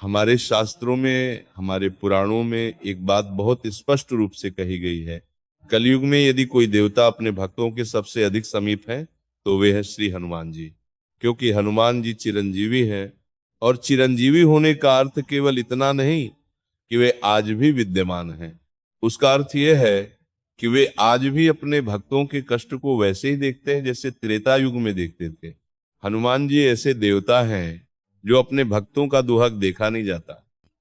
हमारे शास्त्रों में, हमारे पुराणों में एक बात बहुत स्पष्ट रूप से कही गई है। कलयुग में यदि कोई देवता अपने भक्तों के सबसे अधिक समीप है तो वे है श्री हनुमान जी। क्योंकि हनुमान जी चिरंजीवी हैं, और चिरंजीवी होने का अर्थ केवल इतना नहीं कि वे आज भी विद्यमान हैं। उसका अर्थ यह है कि वे आज भी अपने भक्तों के कष्ट को वैसे ही देखते हैं जैसे त्रेता युग में देखते थे। हनुमान जी ऐसे देवता हैं जो अपने भक्तों का दुहक देखा नहीं जाता।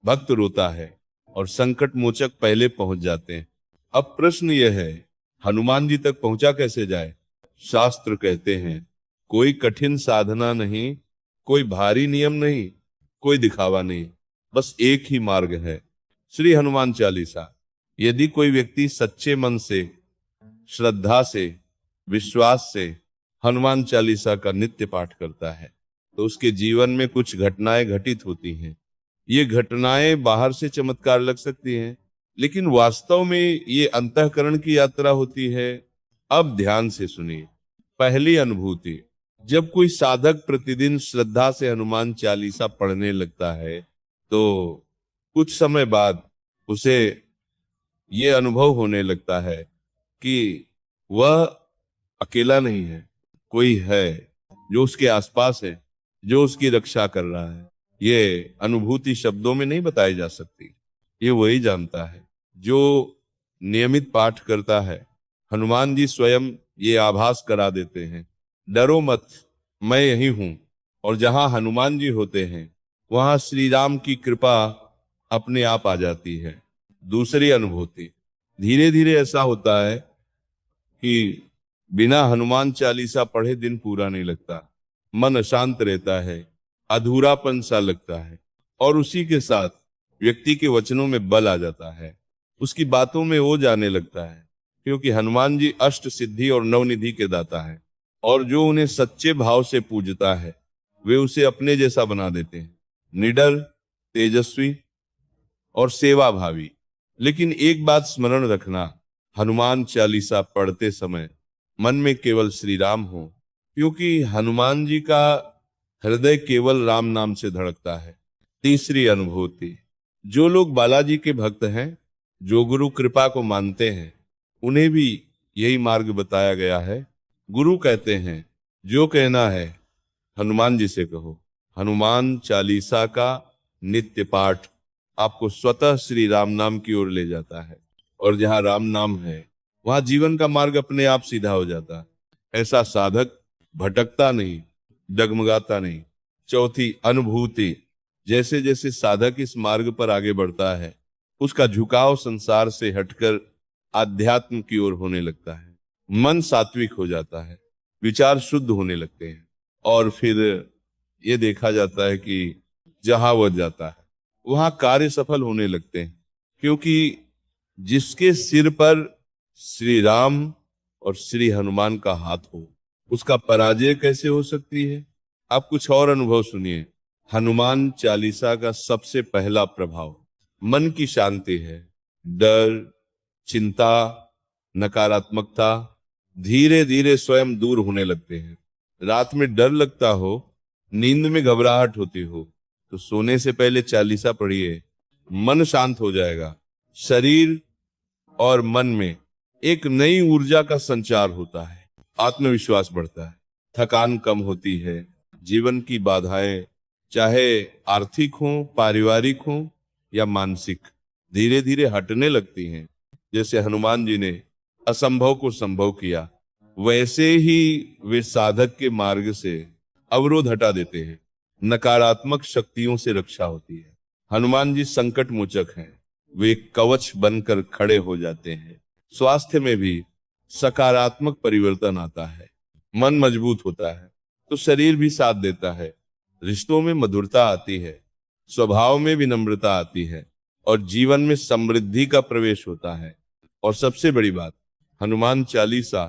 भक्त रोता है और संकट मोचक पहले पहुंच जाते हैं। अब प्रश्न यह है, हनुमान जी तक पहुंचा कैसे जाए? शास्त्र कहते हैं कोई कठिन साधना नहीं, कोई भारी नियम नहीं, कोई दिखावा नहीं, बस एक ही मार्ग है, श्री हनुमान चालीसा। यदि कोई व्यक्ति सच्चे मन से, श्रद्धा से, विश्वास से हनुमान चालीसा का नित्य पाठ करता है तो उसके जीवन में कुछ घटनाएं घटित होती हैं। ये घटनाएं बाहर से चमत्कार लग सकती हैं, लेकिन वास्तव में ये अंतःकरण की यात्रा होती है। अब ध्यान से सुनिए। पहली अनुभूति, जब कोई साधक प्रतिदिन श्रद्धा से हनुमान चालीसा पढ़ने लगता है तो कुछ समय बाद उसे ये अनुभव होने लगता है कि वह अकेला नहीं है, कोई है जो उसके आसपास है, जो उसकी रक्षा कर रहा है। ये अनुभूति शब्दों में नहीं बताई जा सकती। ये वही जानता है जो नियमित पाठ करता है। हनुमान जी स्वयं ये आभास करा देते हैं, डरो मत, मैं यही हूं। और जहां हनुमान जी होते हैं वहां श्री राम की कृपा अपने आप आ जाती है। दूसरी अनुभूति, धीरे धीरे ऐसा होता है कि बिना हनुमान चालीसा पढ़े दिन पूरा नहीं लगता। मन अशांत रहता है, अधूरापन सा लगता है, और उसी के साथ व्यक्ति के वचनों में बल आ जाता है, उसकी बातों में वो जाने लगता है। क्योंकि हनुमान जी अष्ट सिद्धि और नवनिधि के दाता है, और जो उन्हें सच्चे भाव से पूजता है वे उसे अपने जैसा बना देते हैं, निडर, तेजस्वी और सेवा भावी। लेकिन एक बात स्मरण रखना, हनुमान चालीसा पढ़ते समय मन में केवल श्री राम हो, क्योंकि हनुमान जी का हृदय केवल राम नाम से धड़कता है। तीसरी अनुभूति, जो लोग बालाजी के भक्त हैं, जो गुरु कृपा को मानते हैं, उन्हें भी यही मार्ग बताया गया है। गुरु कहते हैं जो कहना है हनुमान जी से कहो। हनुमान चालीसा का नित्य पाठ आपको स्वतः श्री राम नाम की ओर ले जाता है, और जहां राम नाम है वहां जीवन का मार्ग अपने आप सीधा हो जाता है। ऐसा साधक भटकता नहीं, डगमगाता नहीं। चौथी अनुभूति, जैसे जैसे साधक इस मार्ग पर आगे बढ़ता है उसका झुकाव संसार से हटकर आध्यात्म की ओर होने लगता है। मन सात्विक हो जाता है, विचार शुद्ध होने लगते हैं, और फिर ये देखा जाता है कि जहां वह जाता है वहां कार्य सफल होने लगते हैं। क्योंकि जिसके सिर पर श्री राम और श्री हनुमान का हाथ हो उसका पराजय कैसे हो सकती है? आप कुछ और अनुभव सुनिए। हनुमान चालीसा का सबसे पहला प्रभाव मन की शांति है। डर, चिंता, नकारात्मकता धीरे धीरे स्वयं दूर होने लगते हैं। रात में डर लगता हो, नींद में घबराहट होती हो तो सोने से पहले चालीसा पढ़िए, मन शांत हो जाएगा। शरीर और मन में एक नई ऊर्जा का संचार होता है, आत्मविश्वास बढ़ता है, थकान कम होती है। जीवन की बाधाएं चाहे आर्थिक हो, पारिवारिक हो या मानसिक, धीरे धीरे हटने लगती हैं। जैसे हनुमान जी ने असंभव को संभव किया, वैसे ही वे साधक के मार्ग से अवरोध हटा देते हैं। नकारात्मक शक्तियों से रक्षा होती है। हनुमान जी संकट मोचक हैं, वे कवच बनकर खड़े हो जाते हैं। स्वास्थ्य में भी सकारात्मक परिवर्तन आता है, मन मजबूत होता है तो शरीर भी साथ देता है। रिश्तों में मधुरता आती है, स्वभाव में विनम्रता आती है, और जीवन में समृद्धि का प्रवेश होता है। और सबसे बड़ी बात, हनुमान चालीसा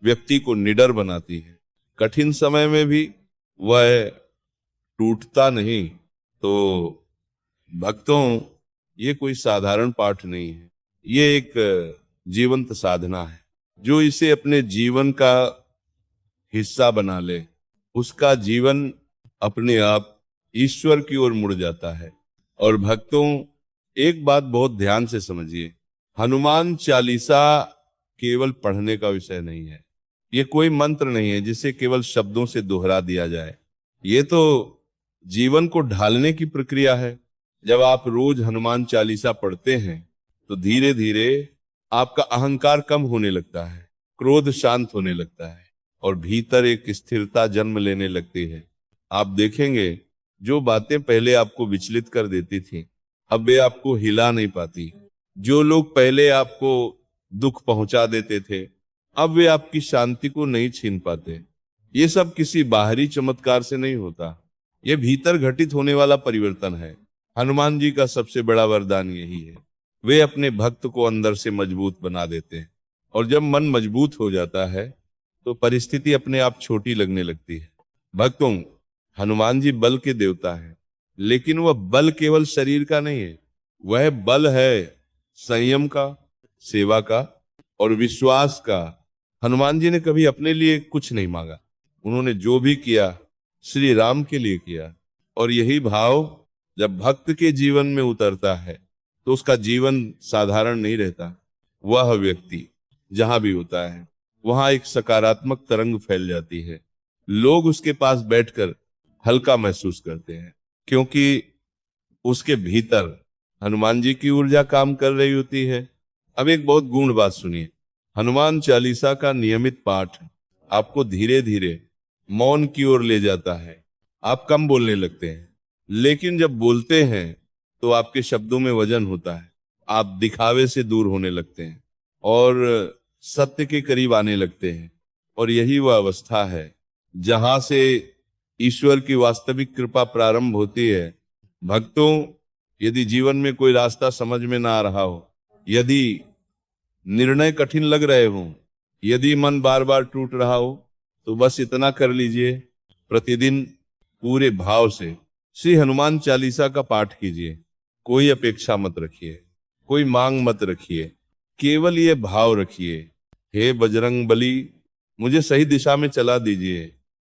व्यक्ति को निडर बनाती है। कठिन समय में भी वह टूटता नहीं। तो भक्तों, ये कोई साधारण पाठ नहीं है, ये एक जीवंत साधना है। जो इसे अपने जीवन का हिस्सा बना ले उसका जीवन अपने आप ईश्वर की ओर मुड़ जाता है, और भक्तों, एक बात बहुत ध्यान से समझिए, हनुमान चालीसा केवल पढ़ने का विषय नहीं है। ये कोई मंत्र नहीं है जिसे केवल शब्दों से दोहरा दिया जाए। ये तो जीवन को ढालने की प्रक्रिया है। जब आप रोज हनुमान चालीसा पढ़ते हैं तो धीरे धीरे आपका अहंकार कम होने लगता है, क्रोध शांत होने लगता है और भीतर एक स्थिरता जन्म लेने लगती है। आप देखेंगे जो बातें पहले आपको विचलित कर देती थी, अब वे आपको हिला नहीं पाती। जो लोग पहले आपको दुख पहुंचा देते थे, अब वे आपकी शांति को नहीं छीन पाते। ये सब किसी बाहरी चमत्कार से नहीं होता, ये भीतर घटित होने वाला परिवर्तन है। हनुमान जी का सबसे बड़ा वरदान यही है। वे अपने भक्त को अंदर से मजबूत बना देते हैं, और जब मन मजबूत हो जाता है तो परिस्थिति अपने आप छोटी लगने लगती है। भक्तों, हनुमान जी बल के देवता हैं, लेकिन वह बल केवल शरीर का नहीं है, वह बल है संयम का, सेवा का और विश्वास का। हनुमान जी ने कभी अपने लिए कुछ नहीं मांगा, उन्होंने जो भी किया श्री राम के लिए किया। और यही भाव जब भक्त के जीवन में उतरता है तो उसका जीवन साधारण नहीं रहता। वह व्यक्ति जहां भी होता है वहां एक सकारात्मक तरंग फैल जाती है। लोग उसके पास बैठकर हल्का महसूस करते हैं, क्योंकि उसके भीतर हनुमान जी की ऊर्जा काम कर रही होती है। अब एक बहुत गूढ़ बात सुनिए, हनुमान चालीसा का नियमित पाठ आपको धीरे धीरे मौन की ओर ले जाता है। आप कम बोलने लगते हैं, लेकिन जब बोलते हैं तो आपके शब्दों में वजन होता है। आप दिखावे से दूर होने लगते हैं और सत्य के करीब आने लगते हैं। और यही वह अवस्था है जहां से ईश्वर की वास्तविक कृपा प्रारंभ होती है। भक्तों, यदि जीवन में कोई रास्ता समझ में ना आ रहा हो, यदि निर्णय कठिन लग रहे हो, यदि मन बार बार टूट रहा हो, तो बस इतना कर लीजिए, प्रतिदिन पूरे भाव से श्री हनुमान चालीसा का पाठ कीजिए। कोई अपेक्षा मत रखिए, कोई मांग मत रखिए, केवल ये भाव रखिए, हे बजरंग बली, मुझे सही दिशा में चला दीजिए।